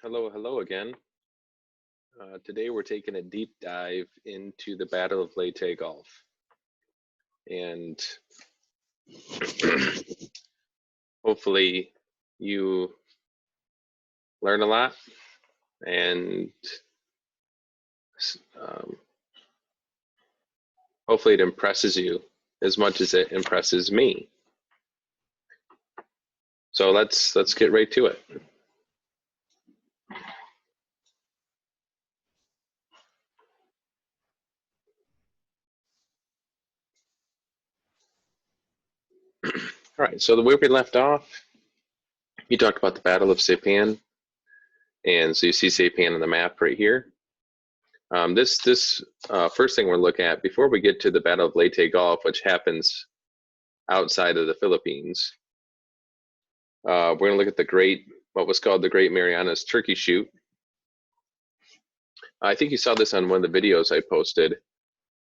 Hello, hello again. Today we're taking a deep dive into the Battle of Leyte Gulf. And hopefully you learn a lot and hopefully it impresses you as much as it impresses me. So let's get right to it. All right, so the way we left off, you talked about the Battle of Saipan. And so you see Saipan on the map right here. This first thing we're looking at, before we get to the Battle of Leyte Gulf, which happens outside of the Philippines, we're going to look at what was called the Great Marianas Turkey Shoot. I think you saw this on one of the videos I posted,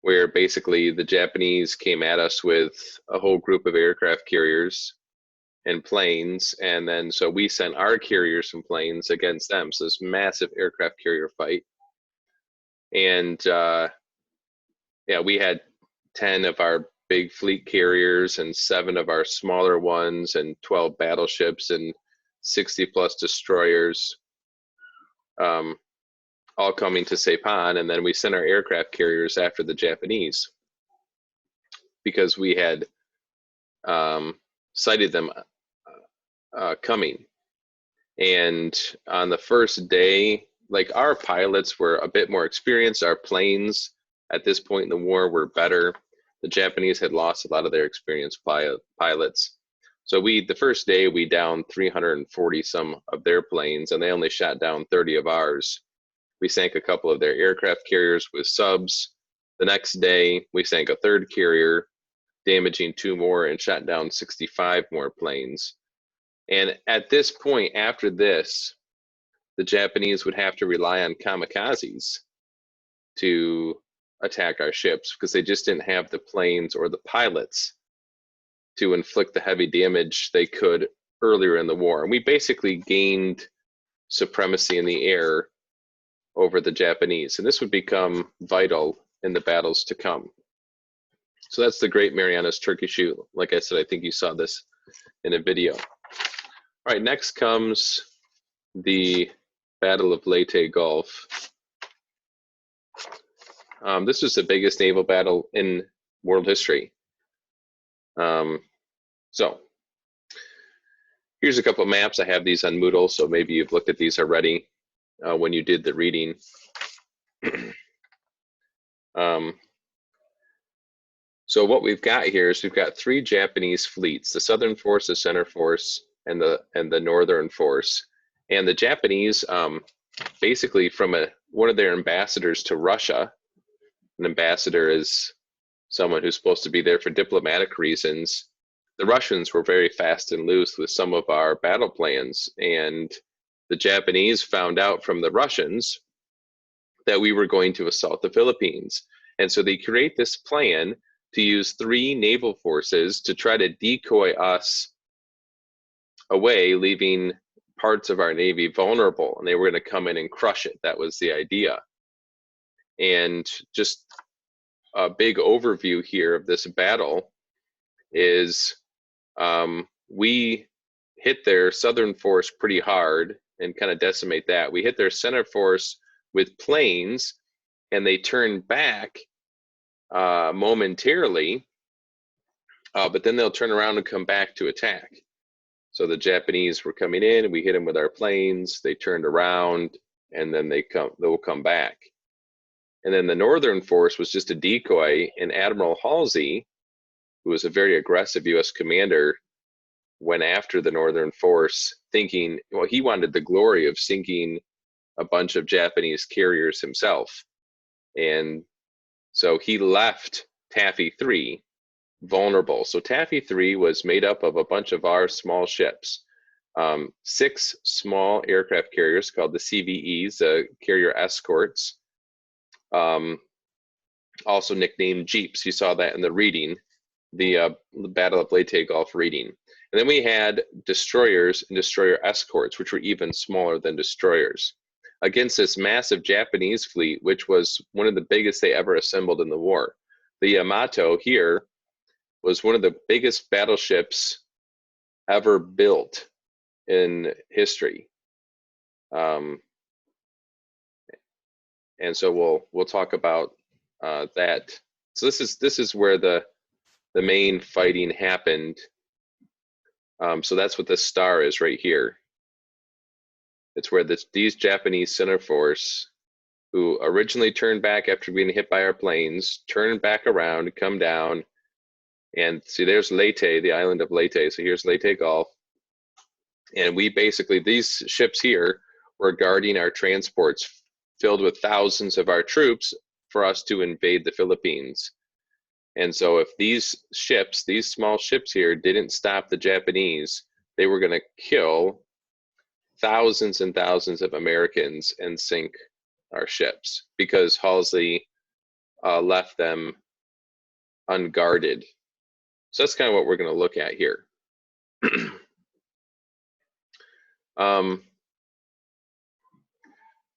where basically the Japanese came at us with a whole group of aircraft carriers and planes, and then so we sent our carriers and planes against them. So this massive aircraft carrier fight. And yeah, we had 10 of our big fleet carriers and 7 of our smaller ones and 12 battleships and 60 plus destroyers, all coming to Saipan. And then we sent our aircraft carriers after the Japanese because we had sighted them coming. And on the first day, like, our pilots were a bit more experienced. Our planes at this point in the war were better. The Japanese had lost a lot of their experienced pilots. So the first day we downed 340 some of their planes, and they only shot down 30 of ours. We sank a couple of their aircraft carriers with subs. The next day we sank a third carrier, damaging 2 more, and shot down 65 more planes. And at this point, after this, the Japanese would have to rely on kamikazes to attack our ships because they just didn't have the planes or the pilots to inflict the heavy damage they could earlier in the war. And we basically gained supremacy in the air over the Japanese, and this would become vital in the battles to come. So that's the Great Marianas Turkey Shoot. Like I said, I think you saw this in a video. All right, next comes the Battle of Leyte Gulf. This was the biggest naval battle in world history. So here's a couple of maps. I have these on Moodle, so maybe you've looked at these already when you did the reading. So what we've got here is we've got 3 Japanese fleets: the Southern Force, the Center Force, and the Northern Force. And the Japanese, basically from one of their ambassadors to Russia, an ambassador is someone who's supposed to be there for diplomatic reasons. The Russians were very fast and loose with some of our battle plans, and the Japanese found out from the Russians that we were going to assault the Philippines. And so they create this plan to use 3 naval forces to try to decoy us away, leaving parts of our Navy vulnerable, and they were going to come in and crush it. That was the idea. And just a big overview here of this battle is we hit their Southern Force pretty hard and kind of decimate that. We hit their Center Force with planes, and they turned back momentarily, but then they'll turn around and come back to attack. So the Japanese were coming in, and we hit them with our planes. They turned around, and then they'll come back. And then the Northern Force was just a decoy, and Admiral Halsey, who was a very aggressive U.S. commander, went after the Northern Force, thinking, well, he wanted the glory of sinking a bunch of Japanese carriers himself. And so he left Taffy 3 vulnerable. So Taffy 3 was made up of a bunch of our small ships, 6 small aircraft carriers called the CVEs, carrier escorts, also nicknamed Jeeps. You saw that in the reading, the Battle of Leyte Gulf reading. And then we had destroyers and destroyer escorts, which were even smaller than destroyers, against this massive Japanese fleet, which was one of the biggest they ever assembled in the war. The Yamato here was one of the biggest battleships ever built in history. And so we'll talk about that. So this is where the main fighting happened. So that's what this star is right here. It's where these Japanese center force, who originally turned back after being hit by our planes, turned back around, come down, and see there's Leyte, the island of Leyte. So here's Leyte Gulf. And we basically, these ships here were guarding our transports filled with thousands of our troops for us to invade the Philippines. And so if these ships, these small ships here, didn't stop the Japanese, they were going to kill thousands and thousands of Americans and sink our ships because Halsey left them unguarded. So that's kind of what we're going to look at here.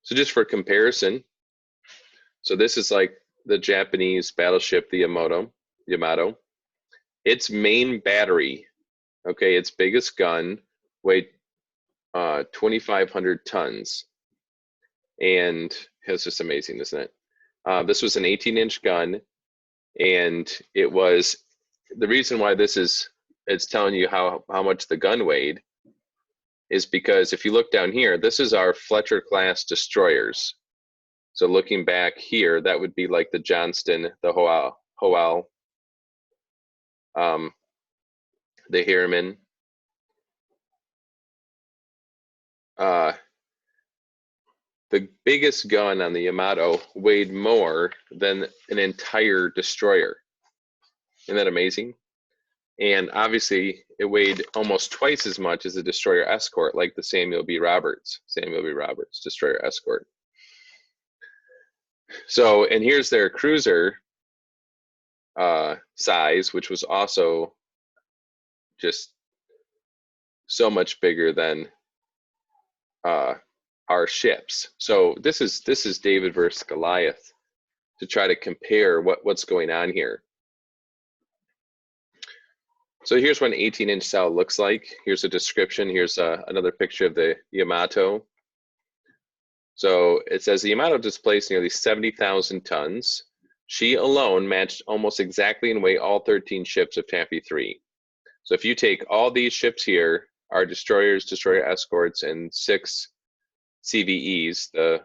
So just for comparison, so this is like the Japanese battleship, the Yamato. Its main battery, okay, its biggest gun weighed 2,500 tons. And it's just amazing, isn't it? This was an 18-inch gun, and it was, the reason why this is, it's telling you how much the gun weighed is because if you look down here, this is our Fletcher class destroyers. So looking back here, that would be like the Johnston, the Hoel, the Herrmann. The biggest gun on the Yamato weighed more than an entire destroyer. Isn't that amazing? And obviously, it weighed almost twice as much as a destroyer escort, like the Samuel B. Roberts destroyer escort. So, and here's their cruiser size, which was also just so much bigger than our ships. So this is David versus Goliath to try to compare what's going on here. So here's what an 18-inch cell looks like. Here's a description. Here's another picture of the Yamato. So it says the Yamato displaced nearly 70,000 tons. She alone matched almost exactly in weight all 13 ships of Taffy 3. So if you take all these ships here, our destroyers, destroyer escorts, and 6 CVEs, the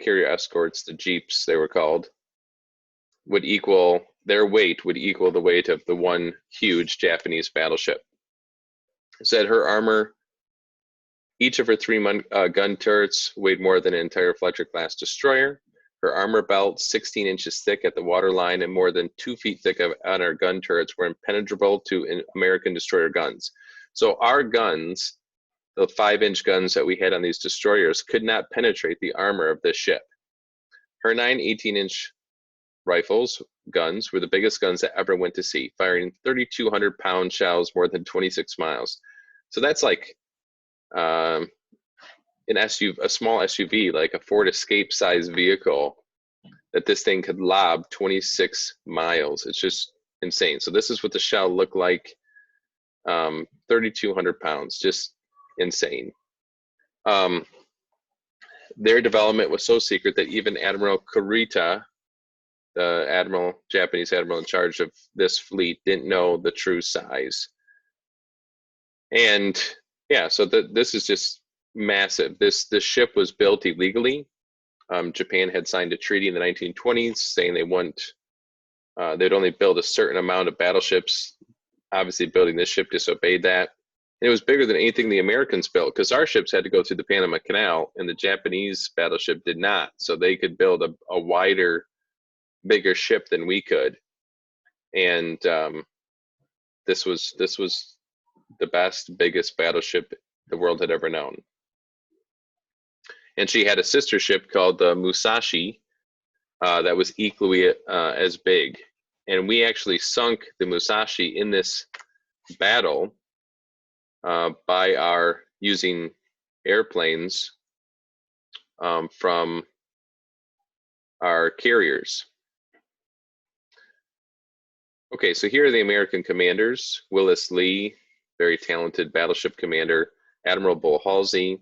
carrier escorts, the jeeps they were called, would equal, their weight would equal the weight of the one huge Japanese battleship. It said her armor, each of her 3 gun turrets weighed more than an entire Fletcher class destroyer. Her armor belt, 16 inches thick at the waterline and more than 2 feet thick on her gun turrets, were impenetrable to American destroyer guns. So our guns, the 5-inch guns that we had on these destroyers, could not penetrate the armor of this ship. Her 9 18-inch rifles, guns, were the biggest guns that ever went to sea, firing 3,200-pound shells more than 26 miles. So that's like an SUV, a small SUV, like a Ford Escape size vehicle, that this thing could lob 26 miles. It's just insane. So this is what the shell looked like, 3,200 pounds, just insane. Their development was so secret that even Admiral Kurita, the Japanese admiral in charge of this fleet, didn't know the true size. And yeah, so this is just massive. This ship was built illegally. Japan had signed a treaty in the 1920s saying they'd only build a certain amount of battleships. Obviously, building this ship disobeyed that. And it was bigger than anything the Americans built, because our ships had to go through the Panama Canal, and the Japanese battleship did not. So they could build a wider, bigger ship than we could. And this was the best, biggest battleship the world had ever known. And she had a sister ship called the Musashi that was equally as big. And we actually sunk the Musashi in this battle by our using airplanes from our carriers. Okay, so here are the American commanders. Willis Lee, very talented battleship commander. Admiral Bull Halsey,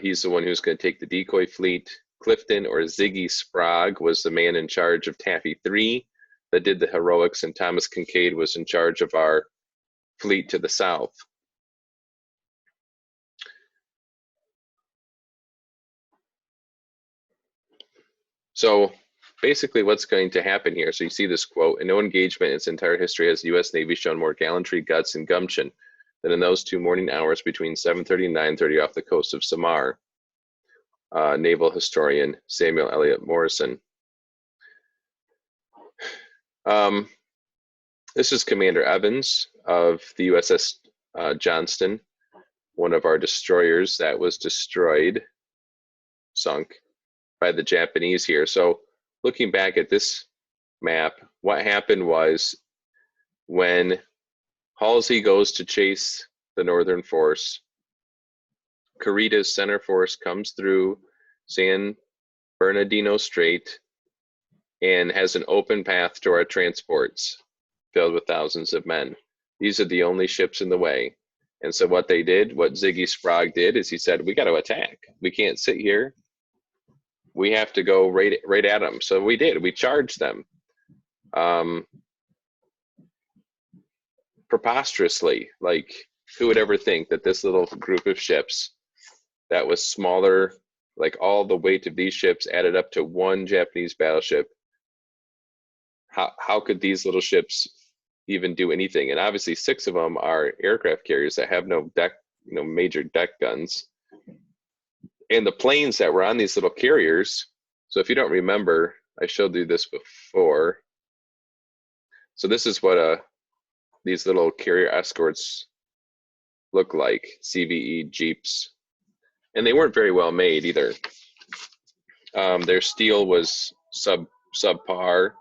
he's the one who's going to take the decoy fleet. Clifton, or Ziggy Sprague, was the man in charge of Taffy 3 that did the heroics, and Thomas Kincaid was in charge of our fleet to the south. So basically what's going to happen here, so you see this quote: "In no engagement in its entire history has the U.S. Navy shown more gallantry, guts, and gumption than in those 2 morning hours between 7:30 and 9:30 off the coast of Samar." Naval historian Samuel Eliot Morrison. This is Commander Evans of the USS Johnston, one of our destroyers that was destroyed, sunk by the Japanese here. So looking back at this map, what happened was when Halsey goes to chase the northern force, Carita's center force comes through San Bernardino Strait and has an open path to our transports filled with thousands of men. These are the only ships in the way. And so what they did, what Ziggy Sprague did, is he said, we got to attack. We can't sit here. We have to go right at them. So we did. We charged them. Preposterously. Like, who would ever think that this little group of ships that was smaller, like all the weight of these ships added up to one Japanese battleship, how could these little ships even do anything? And obviously 6 of them are aircraft carriers that have no deck, major deck guns. And the planes that were on these little carriers, so if you don't remember, I showed you this before. So this is what these little carrier escorts look like, CVE Jeeps. And they weren't very well made either. Their steel was subpar.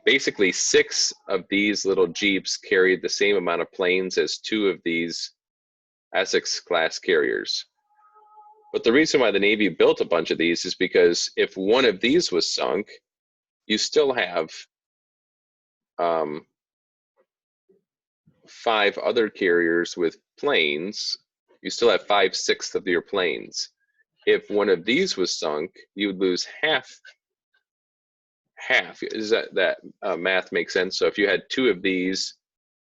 Basically 6 of these little Jeeps carried the same amount of planes as 2 of these Essex class carriers. But the reason why the Navy built a bunch of these is because if one of these was sunk, you still have 5 other carriers with planes. You still have 5/6 of your planes. If one of these was sunk, you would lose half. Is that math makes sense? So if you had 2 of these,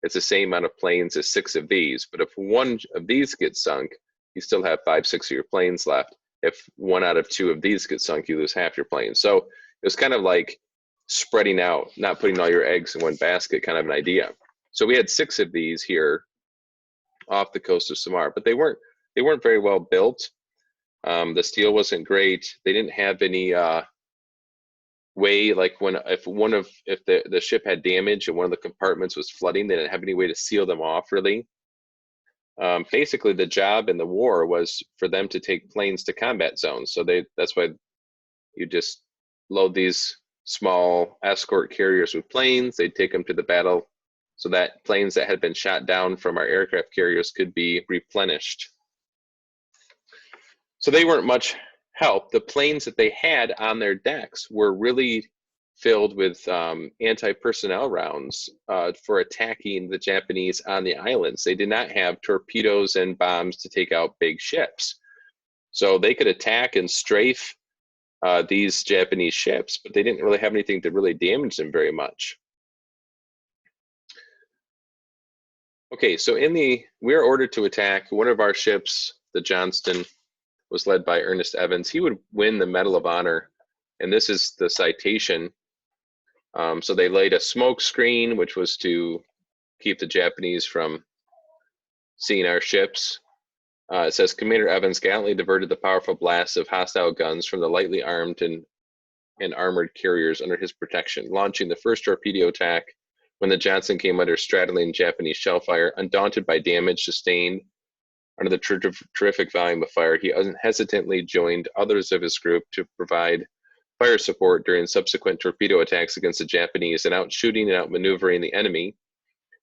it's the same amount of planes as 6 of these. But if one of these gets sunk, you still have 5/6 of your planes left. If 1 out of 2 of these gets sunk, you lose half your planes. So it was kind of like spreading out, not putting all your eggs in one basket kind of an idea. So we had 6 of these here off the coast of Samar, but they weren't very well built. The steel wasn't great. They didn't have any way, like if the ship had damage and one of the compartments was flooding, they didn't have any way to seal them off really. Basically the job in the war was for them to take planes to combat zones. So that's why you just load these small escort carriers with planes. They'd take them to the battle so that planes that had been shot down from our aircraft carriers could be replenished. So they weren't much help. The planes that they had on their decks were really filled with anti-personnel rounds for attacking the Japanese on the islands. They did not have torpedoes and bombs to take out big ships. So they could attack and strafe these Japanese ships, but they didn't really have anything to really damage them very much. Okay, so we were ordered to attack. One of our ships, the Johnston, was led by Ernest Evans. He would win the Medal of Honor, and this is the citation. So they laid a smoke screen, which was to keep the Japanese from seeing our ships. It says, Commander Evans gallantly diverted the powerful blasts of hostile guns from the lightly armed and armored carriers under his protection, launching the first torpedo attack when the Johnston came under straddling Japanese shell fire. Undaunted by damage sustained under the terrific volume of fire, he unhesitantly joined others of his group to provide fire support during subsequent torpedo attacks against the Japanese and out shooting and out maneuvering the enemy,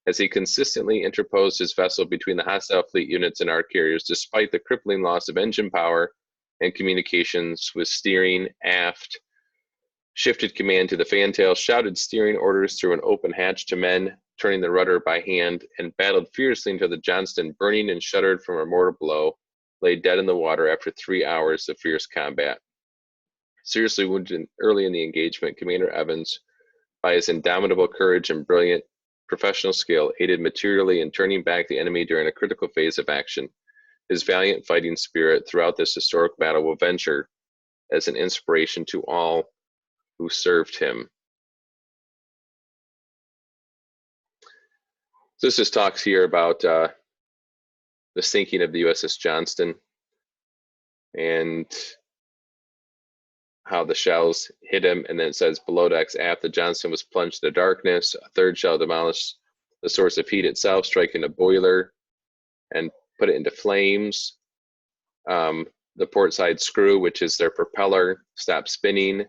as he consistently interposed his vessel between the hostile fleet units and our carriers, despite the crippling loss of engine power and communications with steering aft, shifted command to the fantail, shouted steering orders through an open hatch to men, turning the rudder by hand, and battled fiercely until the Johnston, burning and shuddered from a mortar blow, lay dead in the water after 3 hours of fierce combat. Seriously wounded early in the engagement, Commander Evans, by his indomitable courage and brilliant professional skill, aided materially in turning back the enemy during a critical phase of action. His valiant fighting spirit throughout this historic battle will venture as an inspiration to all who served him. So this just talks here about the sinking of the USS Johnston and how the shells hit him, and then it says below decks aft, the Johnston was plunged into darkness. A third shell demolished the source of heat itself, striking a boiler and put it into flames. The port side screw, which is their propeller, stopped spinning.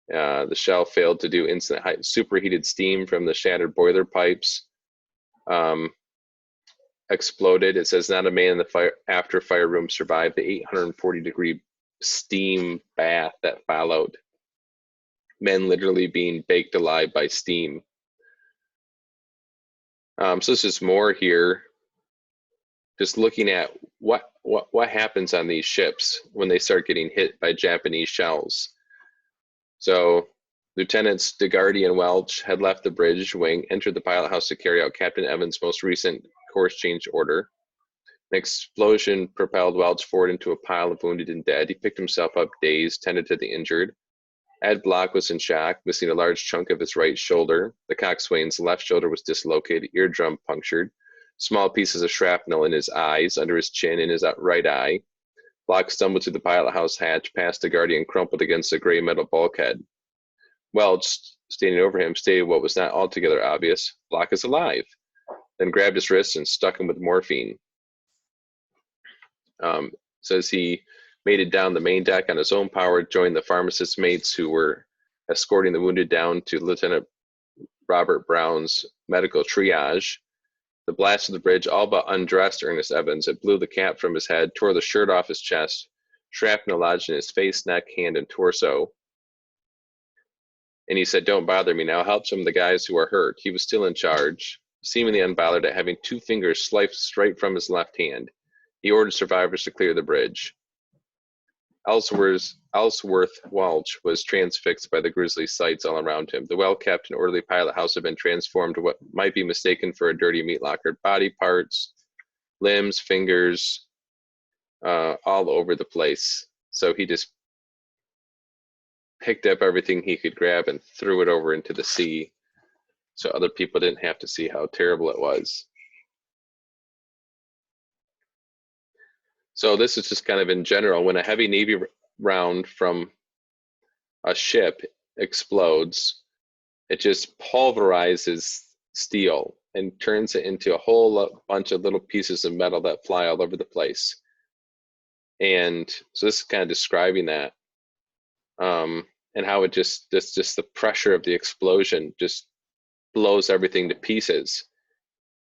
The shell failed to do instant superheated steam from the shattered boiler pipes. Exploded. It says not a man in the after fire room survived the 840-degree steam bath that followed. Men literally being baked alive by steam. So this is more here, just looking at what happens on these ships when they start getting hit by Japanese shells. So Lieutenants DeGardy and Welch had left the bridge wing, entered the pilot house to carry out Captain Evans' most recent course change order. An explosion propelled Welch forward into a pile of wounded and dead. He picked himself up dazed, tended to the injured. Ed Block was in shock, missing a large chunk of his right shoulder. The coxswain's left shoulder was dislocated, eardrum punctured. Small pieces of shrapnel in his eyes, under his chin, in his right eye. Block stumbled to the pilot house hatch, past DeGardy, and crumpled against a gray metal bulkhead. Welch, standing over him, stated what was not altogether obvious: Block is alive. Then grabbed his wrists and stuck him with morphine. Says he made it down the main deck on his own power, joined the pharmacist mates who were escorting the wounded down to Lieutenant Robert Brown's medical triage. The blast of the bridge all but undressed Ernest Evans. It blew the cap from his head, tore the shirt off his chest, shrapnel lodged in his face, neck, hand, and torso. And he said, "Don't bother me now. Help some of the guys who are hurt." He was still in charge, seemingly unbothered at having 2 fingers sliced straight from his left hand. He ordered survivors to clear the bridge. Ellsworth Welch was transfixed by the grisly sights all around him. The well-kept and orderly pilot house had been transformed to what might be mistaken for a dirty meat locker. Body parts, limbs, fingers, all over the place. So he just picked up everything he could grab and threw it over into the sea, so other people didn't have to see how terrible it was. So this is just kind of in general, when a heavy Navy round from a ship explodes, it just pulverizes steel and turns it into a whole bunch of little pieces of metal that fly all over the place. And so this is kind of describing that, and how it just the pressure of the explosion just blows everything to pieces.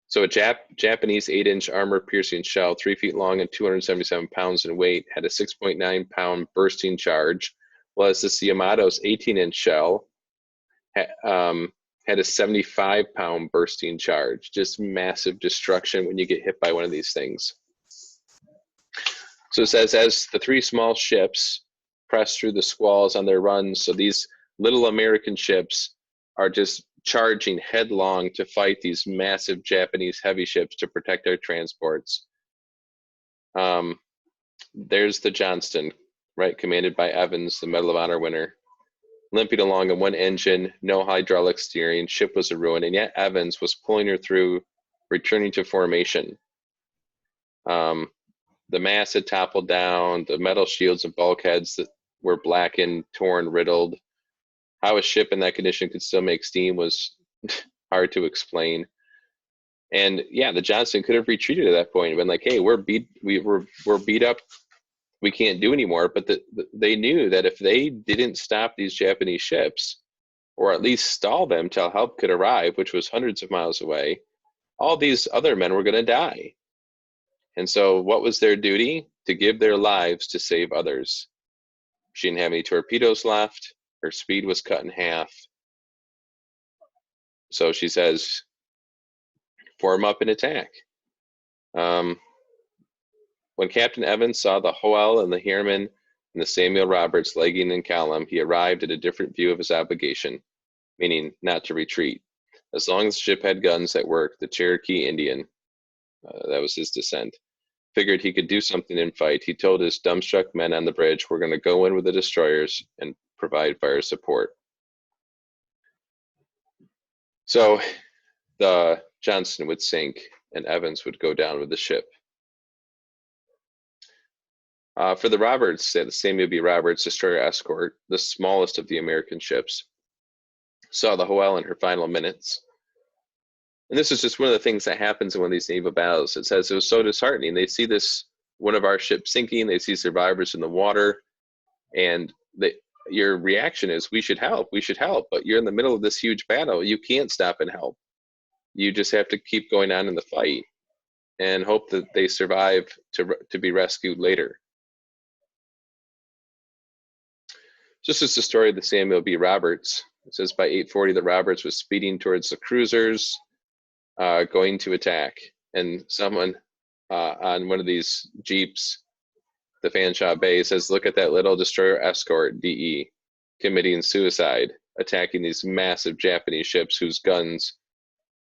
So a Japanese 8-inch armor-piercing shell, 3 feet long and 277 pounds in weight, had a 6.9-pound bursting charge, whereas this Yamato's 18-inch shell had a 75-pound bursting charge. Just massive destruction when you get hit by one of these things. So it says, as the 3 small ships pressed through the squalls on their runs, so these little American ships are just charging headlong to fight these massive Japanese heavy ships to protect their transports. There's the Johnston, right, commanded by Evans, the Medal of Honor winner, limping along on one engine, no hydraulic steering, ship was a ruin, and yet Evans was pulling her through, returning to formation. The mast had toppled down, the metal shields and bulkheads that were blackened, torn, riddled. How a ship in that condition could still make steam was hard to explain. And yeah, the Johnston could have retreated at that point and been like, "Hey, we're beat up we can't do anymore. But they knew that if they didn't stop these Japanese ships, or at least stall them till help could arrive, which was hundreds of miles away, all these other men were going to die. And so what was their duty? To give their lives to save others. She didn't have any torpedoes left. Her speed was cut in half. So she says, form up and attack. When Captain Evans saw the Hoel and the Herrmann and the Samuel Roberts legging in column, he arrived at a different view of his obligation, meaning not to retreat. As long as the ship had guns that worked, the Cherokee Indian, that was his descent, figured he could do something in fight. He told his dumbstruck men on the bridge, we're going to go in with the destroyers and provide fire support. So the Johnston would sink and Evans would go down with the ship. For the Roberts, the Samuel B. Roberts destroyer Escort, the smallest of the American ships, saw the Hoel in her final minutes. And this is just one of the things that happens in one of these naval battles. It says it was so disheartening. They see this, one of our ships sinking, they see survivors in the water, and your reaction is, we should help, but you're in the middle of this huge battle. You can't stop and help. You just have to keep going on in the fight and hope that they survive to be rescued later. This is the story of the Samuel B. Roberts. It says by 8:40, the Roberts was speeding towards the cruisers, going to attack. And someone on one of these Jeeps, the Fanshawe Bay, says, look at that little destroyer Escort, DE, committing suicide, attacking these massive Japanese ships whose guns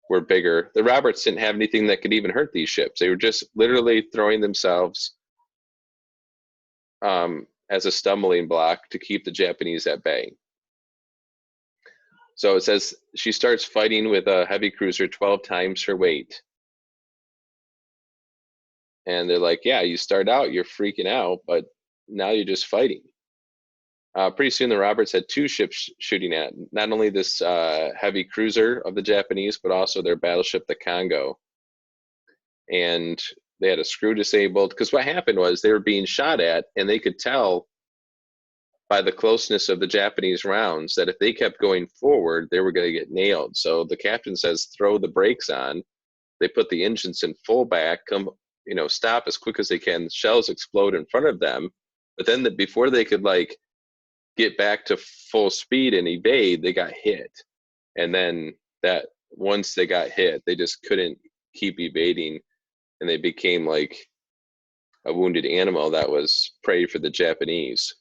were bigger. The Roberts didn't have anything that could even hurt these ships. They were just literally throwing themselves as a stumbling block to keep the Japanese at bay. So it says she starts fighting with a heavy cruiser 12 times her weight. And they're like, yeah, you start out, you're freaking out, but now you're just fighting. Pretty soon the Roberts had two ships shooting at, not only this heavy cruiser of the Japanese, but also their battleship, the Congo. And they had a screw disabled, because what happened was they were being shot at, and they could tell by the closeness of the Japanese rounds that if they kept going forward, they were going to get nailed. So the captain says, throw the brakes on. They put the engines in full back, stop as quick as they can. The shells explode in front of them. But then before they could get back to full speed and evade, they got hit. And then once they got hit, they just couldn't keep evading. And they became like a wounded animal that was prey for the Japanese.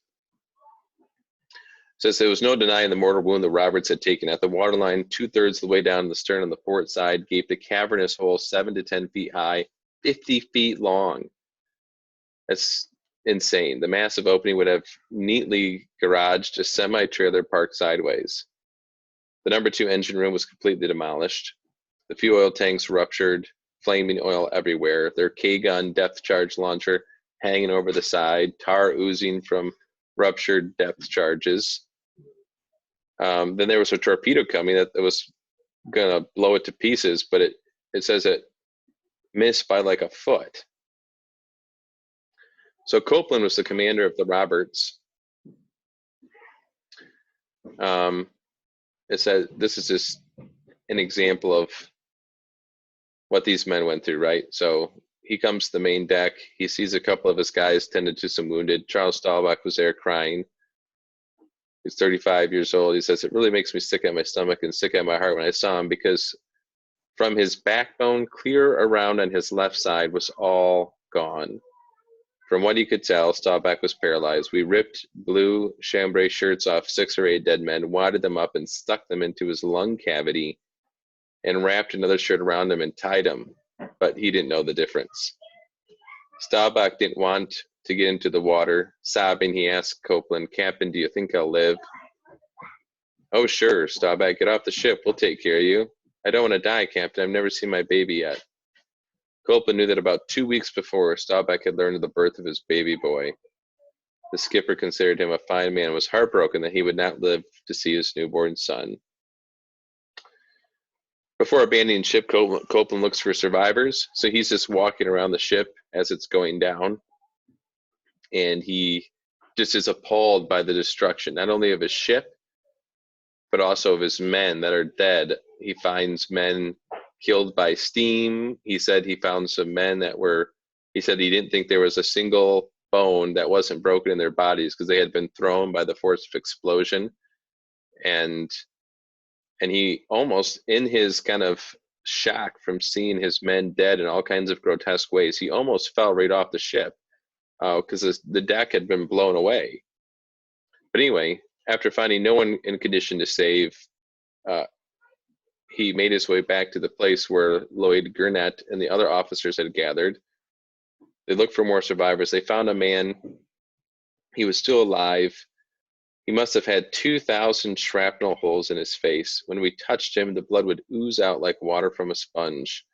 It says there was no denying the mortal wound the Roberts had taken at the waterline, 2/3 of the way down the stern on the port side, gave the cavernous hole 7 to 10 feet high, 50 feet long. That's insane. The massive opening would have neatly garaged a semi-trailer parked sideways. The number 2 engine room was completely demolished. The fuel oil tanks ruptured, flaming oil everywhere. Their K-gun depth charge launcher hanging over the side, tar oozing from ruptured depth charges. Then there was a torpedo coming that was going to blow it to pieces, but it says it missed by like a foot. So Copeland was the commander of the Roberts. It says this is just an example of what these men went through, right? So he comes to the main deck. He sees a couple of his guys tended to some wounded. Charles Stahlbach was there crying. He's 35 years old. He says, it really makes me sick at my stomach and sick at my heart when I saw him, because from his backbone clear around on his left side was all gone. From what he could tell, Stahlbach was paralyzed. We ripped blue chambray shirts off 6 or 8 dead men, wadded them up and stuck them into his lung cavity and wrapped another shirt around him and tied him, but he didn't know the difference. Stahlbach didn't want to get into the water. Sobbing, he asked Copeland, Captain, do you think I'll live? Oh, sure, Stahlbach, get off the ship. We'll take care of you. I don't want to die, Captain. I've never seen my baby yet. Copeland knew that about 2 weeks before, Stahlbach had learned of the birth of his baby boy. The skipper considered him a fine man and was heartbroken that he would not live to see his newborn son. Before abandoning ship, Copeland looks for survivors. So he's just walking around the ship as it's going down. and he just is appalled by the destruction, not only of his ship, but also of his men that are dead. He finds men killed by steam. He said he found some men that were, he said he didn't think there was a single bone that wasn't broken in their bodies because they had been thrown by the force of explosion. And he almost, in his kind of shock from seeing his men dead in all kinds of grotesque ways, he almost fell right off the ship because the deck had been blown away. But anyway, after finding no one in condition to save, he made his way back to the place where Lloyd Gurnett and the other officers had gathered. They looked for more survivors. They found a man. He was still alive. He must have had 2,000 shrapnel holes in his face. When we touched him, the blood would ooze out like water from a sponge.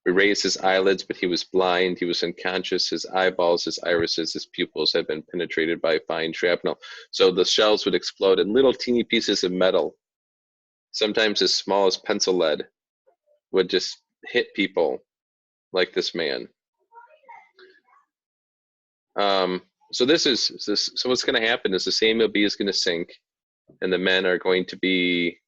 We raised his eyelids, but he was blind. He was unconscious. His eyeballs, his irises, his pupils had been penetrated by fine shrapnel. So the shells would explode and little teeny pieces of metal, sometimes as small as pencil lead, would just hit people like this man. So what's going to happen is the Samuel B is going to sink, and the men are going to be,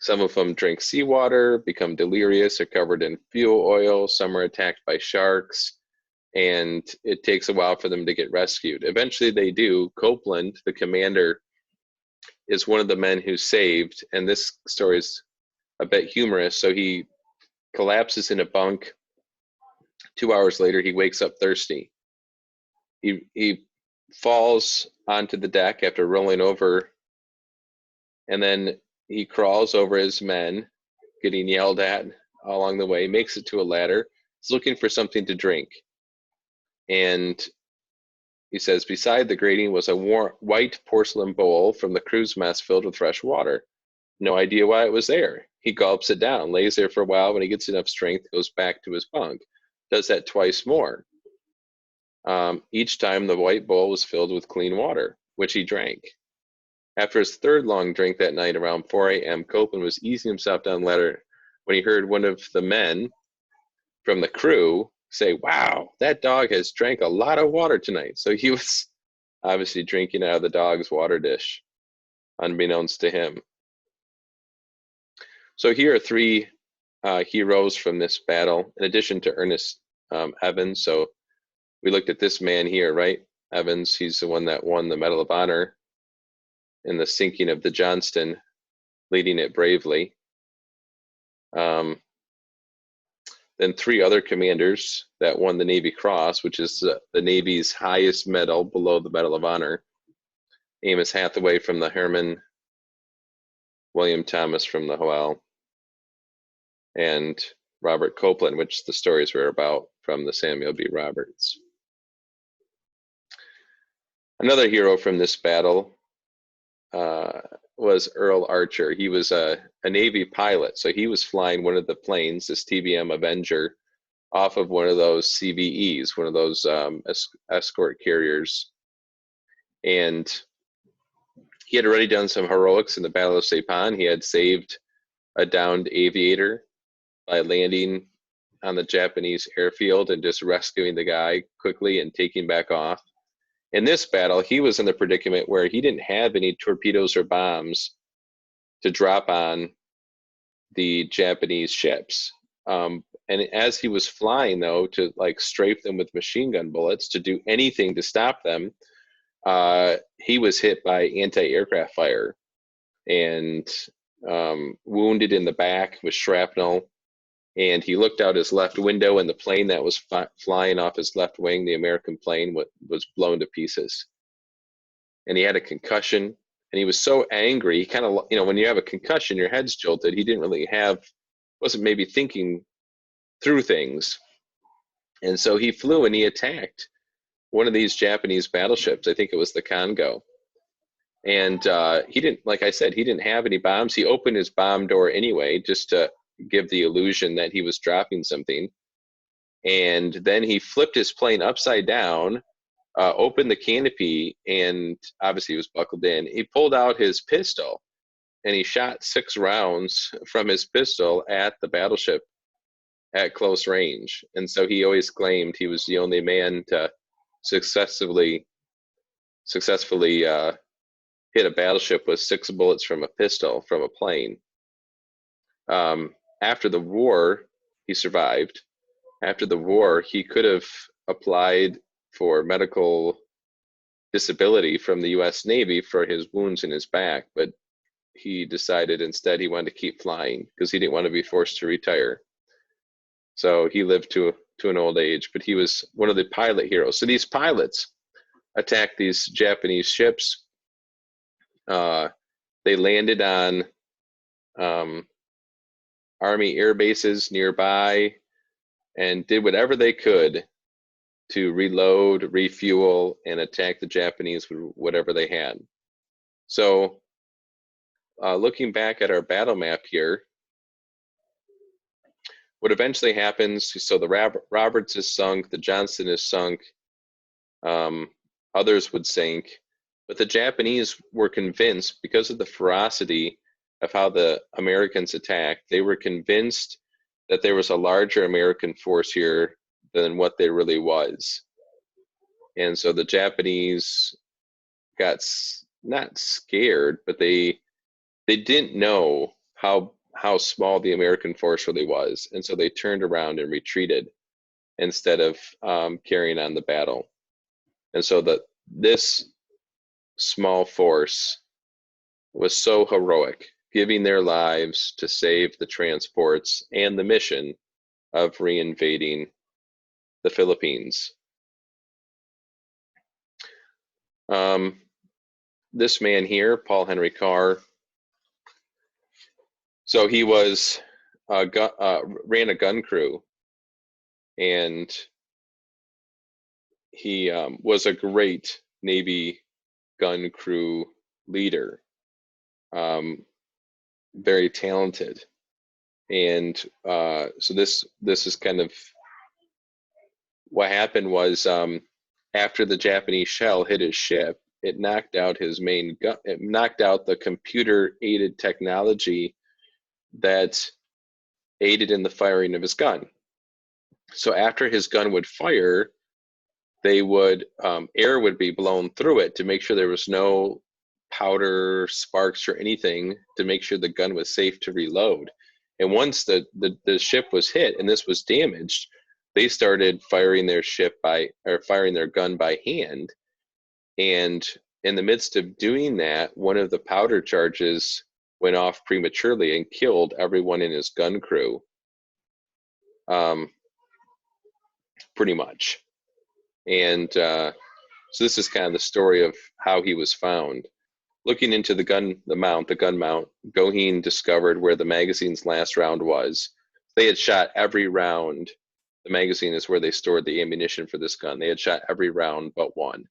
some of them drink seawater, become delirious, are covered in fuel oil. Some are attacked by sharks, and it takes a while for them to get rescued. Eventually they do. Copeland, the commander, is one of the men who's saved, and this story is a bit humorous. So he collapses in a bunk. 2 hours later, he wakes up thirsty. He falls onto the deck after rolling over, and then he crawls over his men, getting yelled at along the way, makes it to a ladder. He's looking for something to drink. And he says, beside the grating was a white porcelain bowl from the crew's mess filled with fresh water. No idea why it was there. He gulps it down, lays there for a while. When he gets enough strength, goes back to his bunk. Does that twice more. Each time the white bowl was filled with clean water, which he drank. After his third long drink that night around 4 a.m., Copeland was easing himself down the ladder when he heard one of the men from the crew say, wow, that dog has drank a lot of water tonight. So he was obviously drinking out of the dog's water dish, unbeknownst to him. So here are three heroes from this battle, in addition to Ernest Evans. So we looked at this man here, right? Evans, he's the one that won the Medal of Honor in the sinking of the Johnston, leading it bravely. Then three other commanders that won the Navy Cross, which is the Navy's highest medal below the Medal of Honor. Amos Hathaway from the Herrmann, William Thomas from the Hoel, and Robert Copeland, which the stories were about, from the Samuel B. Roberts. Another hero from this battle was Earl Archer. He was a Navy pilot, so he was flying one of the planes, this TBM Avenger, off of one of those CVEs, one of those escort carriers. And he had already done some heroics in the Battle of Saipan. He had saved a downed aviator by landing on the Japanese airfield and just rescuing the guy quickly and taking back off. In this battle, he was in the predicament where he didn't have any torpedoes or bombs to drop on the Japanese ships. And as he was flying, though, to like strafe them with machine gun bullets, to do anything to stop them, he was hit by anti-aircraft fire and wounded in the back with shrapnel. And he looked out his left window, and the plane that was flying off his left wing, the American plane, was blown to pieces. And he had a concussion, and he was so angry. He kind of, when you have a concussion, your head's jolted. He didn't really wasn't maybe thinking through things. And so he flew and he attacked one of these Japanese battleships. I think it was the Congo. And he didn't, like I said, he didn't have any bombs. He opened his bomb door anyway, just to give the illusion that he was dropping something. And then he flipped his plane upside down, opened the canopy, and obviously he was buckled in. He pulled out his pistol and he shot 6 rounds from his pistol at the battleship at close range. And so he always claimed he was the only man to successfully successfully hit a battleship with 6 bullets from a pistol from a plane. After the war, he survived. After the war, he could have applied for medical disability from the U.S. Navy for his wounds in his back, but he decided instead he wanted to keep flying because he didn't want to be forced to retire. So he lived to an old age, but he was one of the pilot heroes. So these pilots attacked these Japanese ships. They landed on Army air bases nearby and did whatever they could to reload, refuel, and attack the Japanese with whatever they had. So looking back at our battle map here, what eventually happens, so the Roberts is sunk, the Johnston is sunk, others would sink, but the Japanese were convinced, because of the ferocity of how the Americans attacked, they were convinced that there was a larger American force here than what there really was. And so the Japanese got not scared, but they didn't know how small the American force really was. And so they turned around and retreated instead of carrying on the battle. And so this small force was so heroic, giving their lives to save the transports and the mission of reinvading the Philippines. This man here, Paul Henry Carr, so he was ran a gun crew, and he was a great Navy gun crew leader, very talented. And so this is kind of what happened was, after the Japanese shell hit his ship, it knocked out his main gun. It knocked out the computer-aided technology that aided in the firing of his gun. So after his gun would fire, they would air would be blown through it to make sure there was no powder, sparks, or anything, to make sure the gun was safe to reload. And once the ship was hit and this was damaged, they started firing their gun by hand. And in the midst of doing that, one of the powder charges went off prematurely and killed everyone in his gun crew, pretty much. And so this is kind of the story of how he was found. Looking into the gun mount, Goheen discovered where the magazine's last round was. They had shot every round. The magazine is where they stored the ammunition for this gun. They had shot every round but one.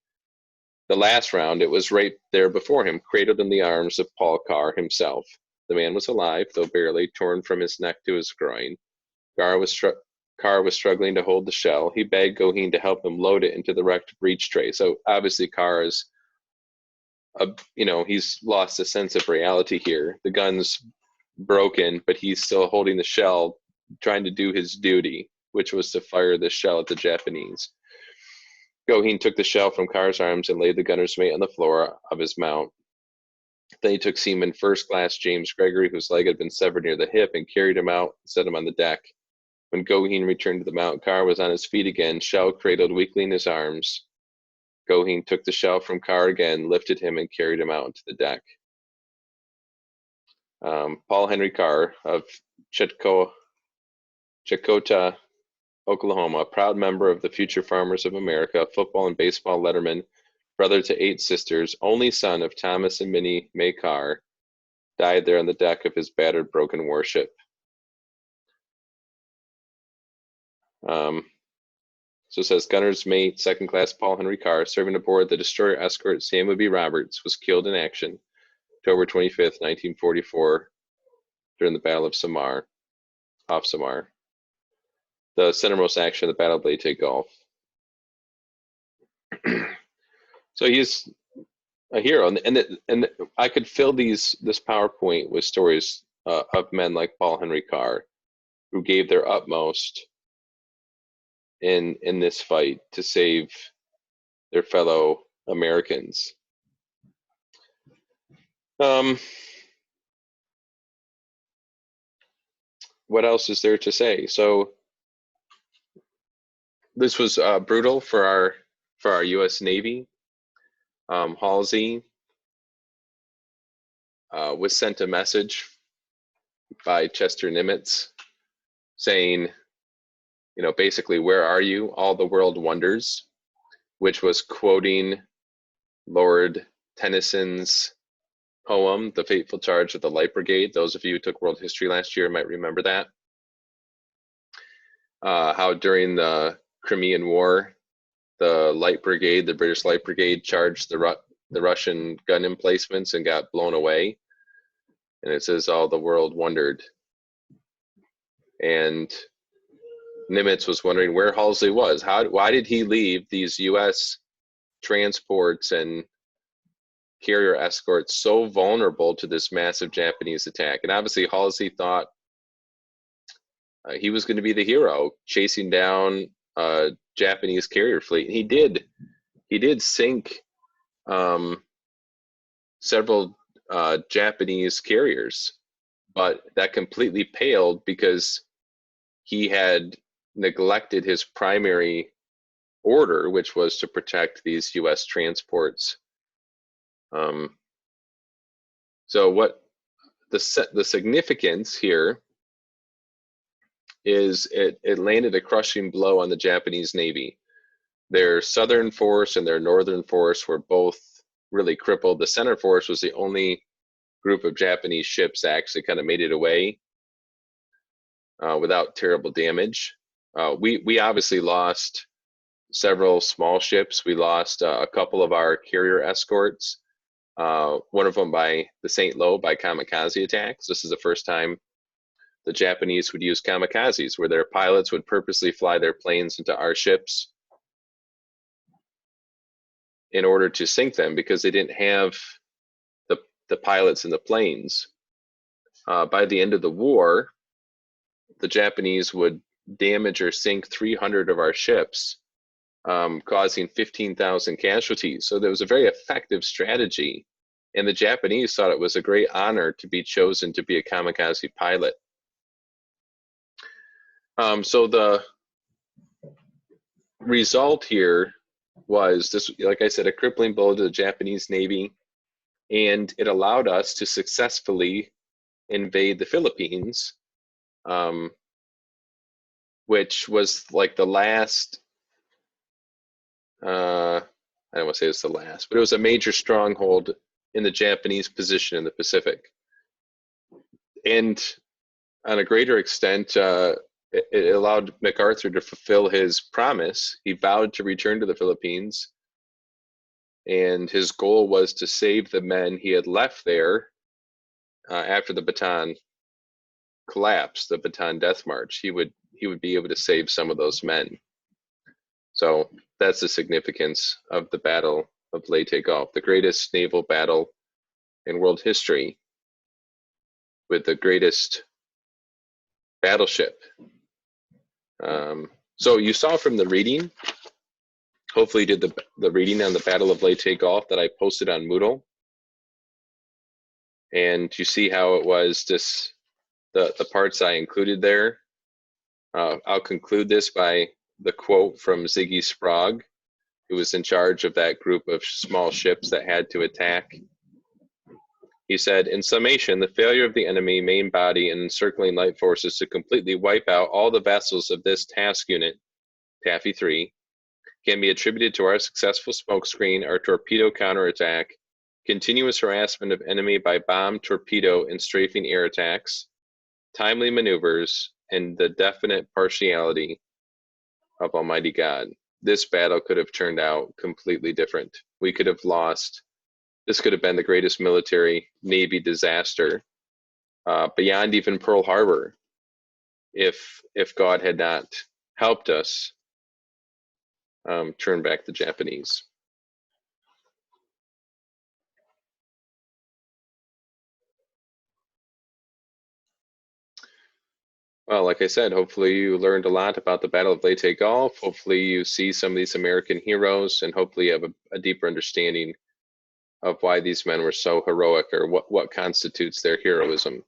The last round, it was right there before him, cradled in the arms of Paul Carr himself. The man was alive, though barely, torn from his neck to his groin. Carr was struggling to hold the shell. He begged Goheen to help him load it into the wrecked breech tray. So obviously Carr is, he's lost a sense of reality here. The gun's broken, but he's still holding the shell, trying to do his duty, which was to fire the shell at the Japanese. Goheen took the shell from Carr's arms and laid the gunner's mate on the floor of his mount. Then he took Seaman First Class James Gregory, whose leg had been severed near the hip, and carried him out and set him on the deck. When Goheen returned to the mount, Carr was on his feet again, shell cradled weakly in his arms. Goheen took the shell from Carr again, lifted him, and carried him out to the deck. Paul Henry Carr of Checotah, Oklahoma, a proud member of the Future Farmers of America, football and baseball letterman, brother to 8 sisters, only son of Thomas and Minnie May Carr, died there on the deck of his battered, broken warship. So it says, gunner's mate, second class Paul Henry Carr, serving aboard the destroyer escort Samuel B. Roberts, was killed in action October 25th, 1944, during the Battle of Samar, off Samar, the centermost action of the Battle of Leyte Gulf. So he's a hero, and I could fill this PowerPoint with stories of men like Paul Henry Carr, who gave their utmost in this fight to save their fellow Americans. What else is there to say? So this was brutal for our U.S. Navy. Halsey was sent a message by Chester Nimitz saying, you know, basically, where are you? All the world wonders, which was quoting Lord Tennyson's poem, The Fateful Charge of the Light Brigade. Those of you who took world history last year might remember that. How during the Crimean War, the Light Brigade, the British Light Brigade, charged the Russian gun emplacements and got blown away. And it says all the world wondered. And Nimitz was wondering where Halsey was. Why did he leave these U.S. transports and carrier escorts so vulnerable to this massive Japanese attack? And obviously Halsey thought he was going to be the hero, chasing down a Japanese carrier fleet. And he did sink several Japanese carriers, but that completely paled because he had neglected his primary order, which was to protect these U.S. transports. So what the significance here is it landed a crushing blow on the Japanese Navy. Their southern force and their northern force were both really crippled. The center force was the only group of Japanese ships that actually kind of made it away without terrible damage. We obviously lost several small ships. We lost a couple of our carrier escorts, one of them by the St. Lo by kamikaze attacks. This is the first time the Japanese would use kamikazes, where their pilots would purposely fly their planes into our ships in order to sink them because they didn't have the pilots in the planes. By the end of the war, the Japanese would damage or sink 300 of our ships, causing 15,000 casualties. So there was a very effective strategy, and the Japanese thought it was a great honor to be chosen to be a kamikaze pilot. So the result here was this, like I said, a crippling blow to the Japanese Navy, and it allowed us to successfully invade the Philippines, which was like the last, I don't want to say it's the last, but it was a major stronghold in the Japanese position in the Pacific. And on a greater extent, it allowed MacArthur to fulfill his promise. He vowed to return to the Philippines, and his goal was to save the men he had left there after the Bataan collapse, the Bataan Death March. He would be able to save some of those men. So that's the significance of the Battle of Leyte Gulf, the greatest naval battle in world history, with the greatest battleship. So you saw from the reading, hopefully you did the reading on the Battle of Leyte Gulf that I posted on Moodle. And you see how it was just the parts I included there. I'll conclude this by the quote from Ziggy Sprague, who was in charge of that group of small ships that had to attack. He said, in summation, the failure of the enemy main body and encircling light forces to completely wipe out all the vessels of this task unit, Taffy 3, can be attributed to our successful smokescreen, our torpedo counterattack, continuous harassment of enemy by bomb, torpedo, and strafing air attacks, timely maneuvers, and the definite partiality of Almighty God. This battle could have turned out completely different. We could have lost. This could have been the greatest military Navy disaster beyond even Pearl Harbor if God had not helped us turn back the Japanese. Well, like I said, hopefully you learned a lot about the Battle of Leyte Gulf. Hopefully you see some of these American heroes, and hopefully you have a deeper understanding of why these men were so heroic, or what constitutes their heroism.